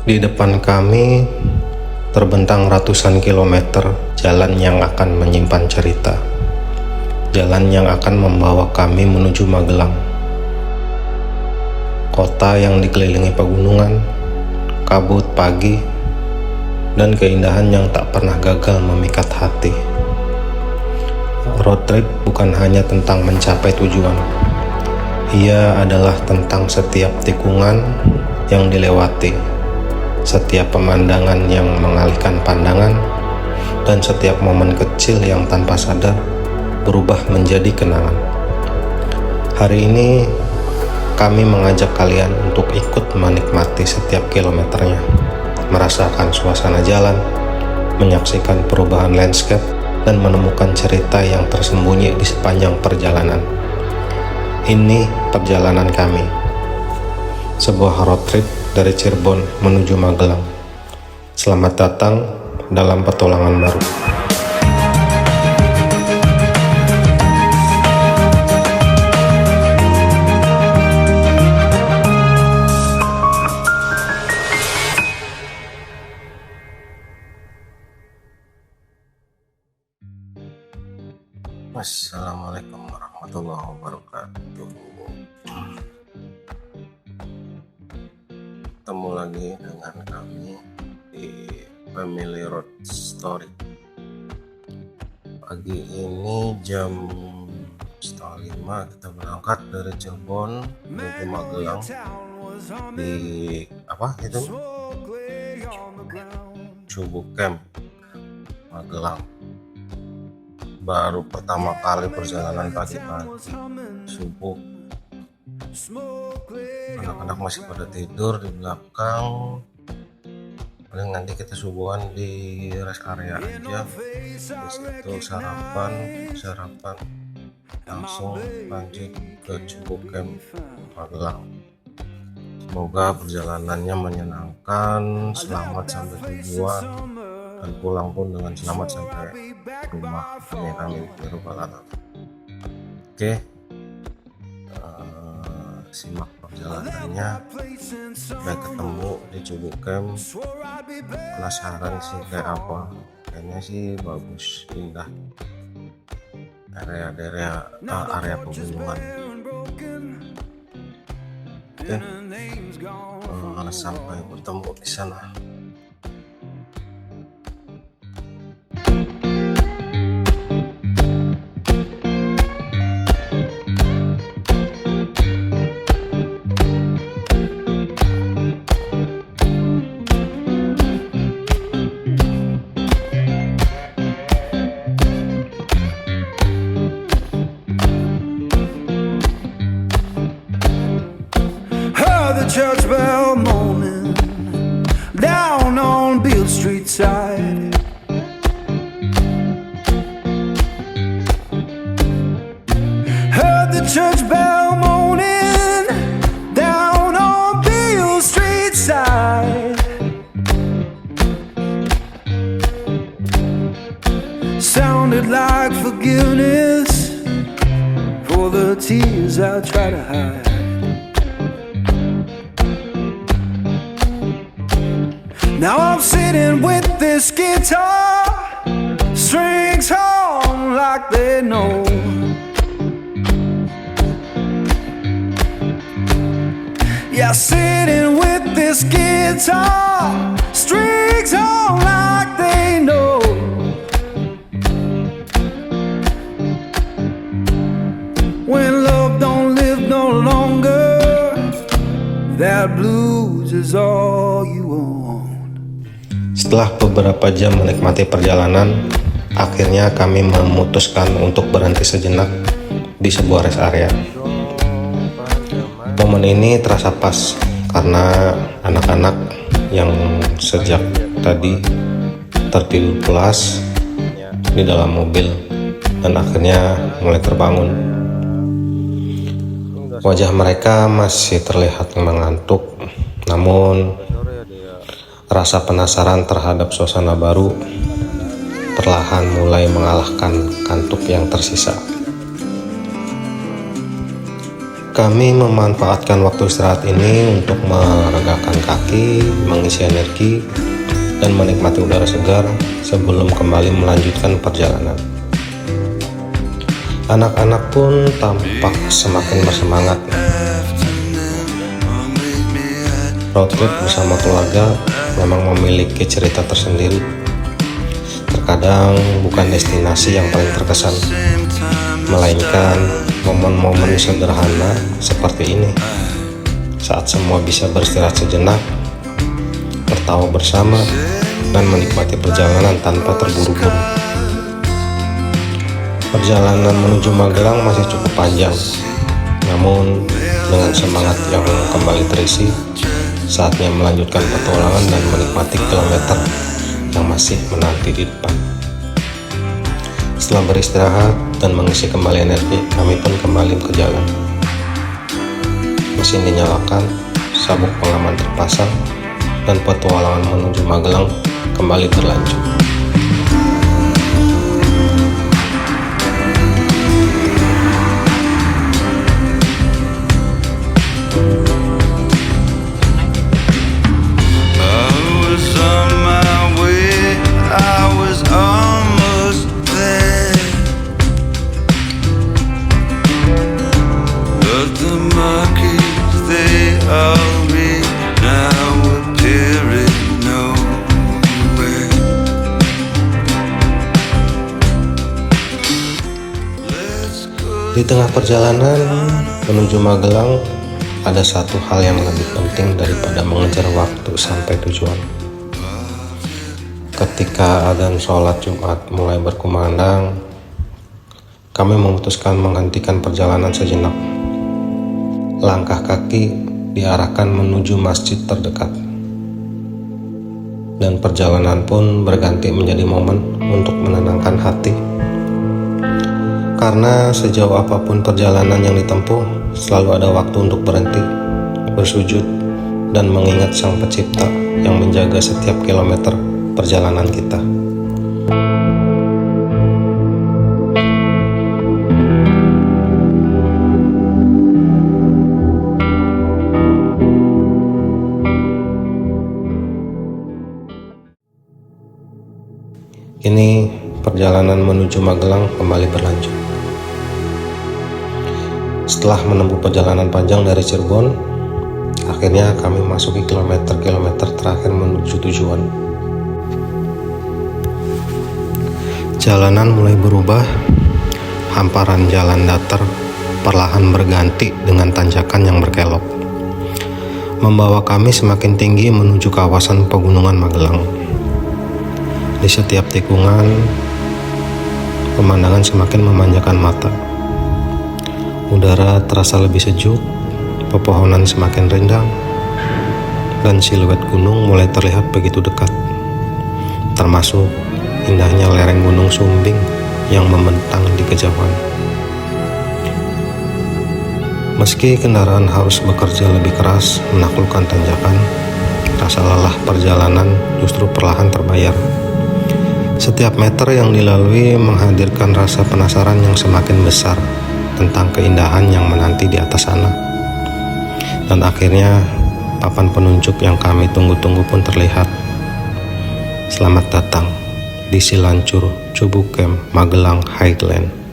Di depan kami terbentang ratusan kilometer jalan yang akan menyimpan cerita. Jalan yang akan membawa kami menuju Magelang. Kota yang dikelilingi pegunungan, kabut pagi, dan keindahan yang tak pernah gagal memikat hati. Road trip bukan hanya tentang mencapai tujuan. Ia adalah tentang setiap tikungan yang dilewati, setiap pemandangan yang mengalihkan pandangan, dan setiap momen kecil yang tanpa sadar berubah menjadi kenangan. Hari ini kami mengajak kalian untuk ikut menikmati setiap kilometernya, merasakan suasana jalan, menyaksikan perubahan landscape, dan menemukan cerita yang tersembunyi di sepanjang perjalanan. Ini perjalanan kami, sebuah road trip dari Cirebon menuju Magelang. Selamat datang dalam petualangan baru. Assalamualaikum warahmatullahi wabarakatuh. Ketemu lagi dengan kami di Family Road Story. Pagi ini jam 4:30 kita berangkat dari Cirebon menuju Magelang. Di Cubu Camp Magelang. Baru pertama kali perjalanan pagi-pagi subuh. Anak-anak masih pada tidur di belakang. Paling nanti kita subuhan di rest area aja. Di situ sarapan langsung lanjut ke Cubu Camp Magelang. Semoga perjalanannya menyenangkan, selamat sampai tujuan, dan pulang pun dengan selamat sampai rumah. Amin ya rabbal alamin. Oke, simak perjalanannya. Udah ketemu di Cubu Camp, penasaran sih kayak apa? Kayaknya sih bagus, indah. Area pegunungan. Oke, sampai bertemu di sana. Church bell moaning down on Beale Street side. Heard the church bell moaning down on Beale Street side. Sounded like forgiveness for the tears I try to hide. Now I'm sitting with this guitar, strings hum like they know. Yeah, sitting with this guitar, strings hum like they know. When love don't live no longer, that blues is all you want. Setelah beberapa jam menikmati perjalanan, akhirnya kami memutuskan untuk berhenti sejenak di sebuah rest area. Momen ini terasa pas karena anak-anak yang sejak tadi tertidur pulas di dalam mobil dan akhirnya mulai terbangun. Wajah mereka masih terlihat mengantuk, namun rasa penasaran terhadap suasana baru perlahan mulai mengalahkan kantuk yang tersisa. Kami memanfaatkan waktu istirahat ini untuk meregakan kaki, mengisi energi, dan menikmati udara segar sebelum kembali melanjutkan perjalanan. Anak-anak pun tampak semakin bersemangat. Road trip bersama keluarga memang memiliki cerita tersendiri. Terkadang bukan destinasi yang paling terkesan, melainkan momen-momen sederhana seperti ini, saat semua bisa beristirahat sejenak, tertawa bersama, dan menikmati perjalanan tanpa terburu-buru. Perjalanan menuju Magelang masih cukup panjang, namun dengan semangat yang kembali terisi, saatnya melanjutkan petualangan dan menikmati kilometer yang masih menanti di depan. Setelah beristirahat dan mengisi kembali energi, kami pun kembali ke jalan. Mesin dinyalakan, sabuk pengaman terpasang, dan petualangan menuju Magelang kembali berlanjut. Di tengah perjalanan menuju Magelang, ada satu hal yang lebih penting daripada mengejar waktu sampai tujuan. Ketika adzan sholat Jumat mulai berkumandang, kami memutuskan menghentikan perjalanan sejenak. Langkah kaki diarahkan menuju masjid terdekat, dan perjalanan pun berganti menjadi momen untuk menenangkan hati. Karena sejauh apapun perjalanan yang ditempuh, selalu ada waktu untuk berhenti, bersujud, dan mengingat Sang Pencipta yang menjaga setiap kilometer perjalanan kita. Kini perjalanan menuju Magelang kembali berlanjut. Setelah menempuh perjalanan panjang dari Cirebon, akhirnya kami memasuki kilometer-kilometer terakhir menuju tujuan. Jalanan mulai berubah, hamparan jalan datar perlahan berganti dengan tanjakan yang berkelok, membawa kami semakin tinggi menuju kawasan pegunungan Magelang. Di setiap tikungan, pemandangan semakin memanjakan mata. Udara terasa lebih sejuk, pepohonan semakin rindang, dan siluet gunung mulai terlihat begitu dekat. Termasuk indahnya lereng Gunung Sumbing yang membentang di kejauhan. Meski kendaraan harus bekerja lebih keras menaklukkan tanjakan, rasa lelah perjalanan justru perlahan terbayar. Setiap meter yang dilalui menghadirkan rasa penasaran yang semakin besar tentang keindahan yang menanti di atas sana. Dan akhirnya papan penunjuk yang kami tunggu-tunggu pun terlihat. Selamat datang di Silancur Cubu Camp Magelang Highland.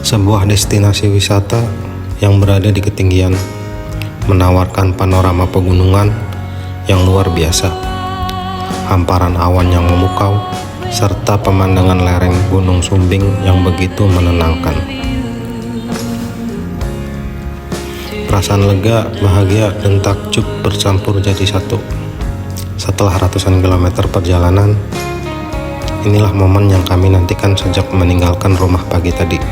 Sebuah destinasi wisata yang berada di ketinggian, menawarkan panorama pegunungan yang luar biasa, hamparan awan yang memukau, serta pemandangan lereng Gunung Sumbing yang begitu menenangkan. Perasaan lega, bahagia, dan takjub bercampur jadi satu. Setelah ratusan kilometer perjalanan, Inilah momen yang kami nantikan sejak meninggalkan rumah pagi tadi.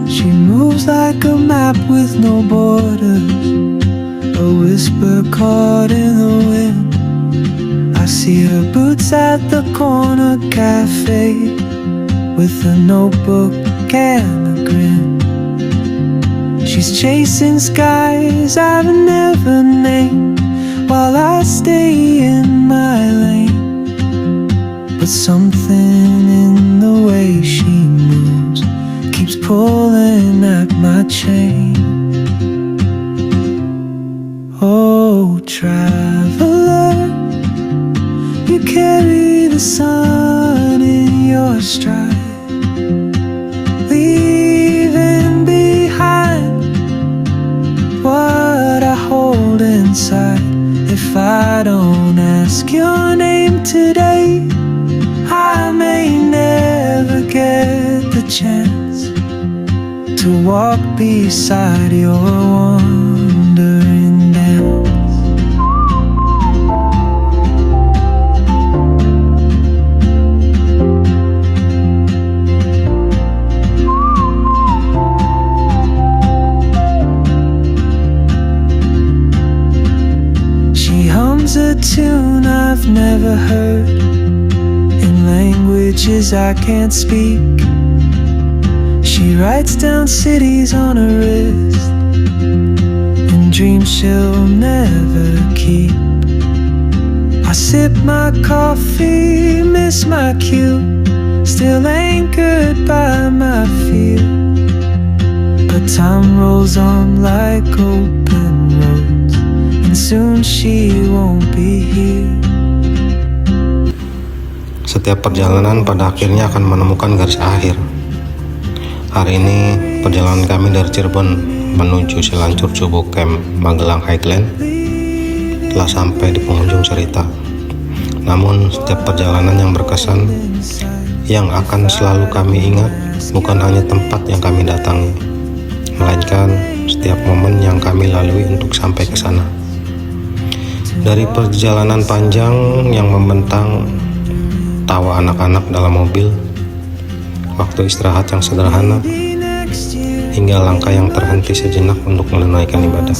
She moves like a map with no borders, a whisper caught in the wind. I see her boots at the corner cafe with a notebook and a grin. She's chasing skies I've never named while I stay in my lane. But something in the way she moves keeps pulling at my chain. Oh, traveler, you carry the sun in your stride, leaving behind inside. If I don't ask your name today, I may never get the chance to walk beside your wandering dance. She hums a tune I've never heard in languages I can't speak. She writes down cities on her wrist and dreams she'll never keep. I sip my coffee, miss my cue, still anchored by my fear. But time rolls on like open roads, and soon she won't be here. Setiap perjalanan pada akhirnya akan menemukan garis akhir. Hari ini perjalanan kami dari Cirebon menuju Selanjur Cubo Camp Magelang Highland telah sampai di penghujung cerita. Namun setiap perjalanan yang berkesan yang akan selalu kami ingat bukan hanya tempat yang kami datangi, melainkan setiap momen yang kami lalui untuk sampai ke sana. Dari perjalanan panjang yang membentang tawa anak-anak dalam mobil, waktu istirahat yang sederhana, hingga langkah yang terhenti sejenak untuk menunaikan ibadah.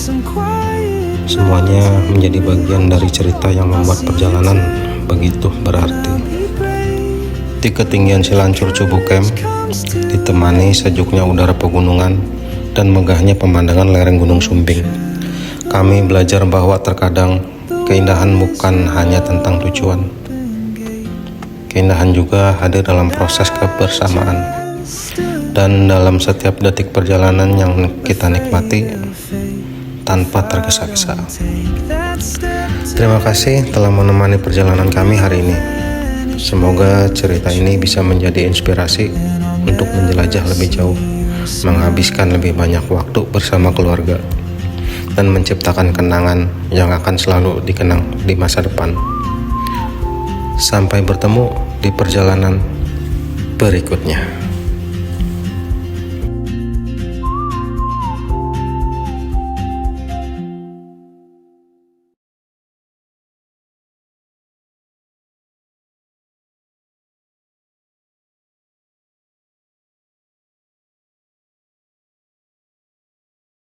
Semuanya menjadi bagian dari cerita yang membuat perjalanan begitu berarti. Di ketinggian Selanjur Cubo Camp, ditemani sejuknya udara pegunungan dan megahnya pemandangan lereng Gunung Sumbing, kami belajar bahwa terkadang keindahan bukan hanya tentang tujuan. Keindahan juga hadir dalam proses kebersamaan dan dalam setiap detik perjalanan yang kita nikmati tanpa tergesa-gesa. Terima kasih telah menemani perjalanan kami hari ini. Semoga cerita ini bisa menjadi inspirasi untuk menjelajah lebih jauh, menghabiskan lebih banyak waktu bersama keluarga, dan menciptakan kenangan yang akan selalu dikenang di masa depan. Sampai bertemu di perjalanan berikutnya.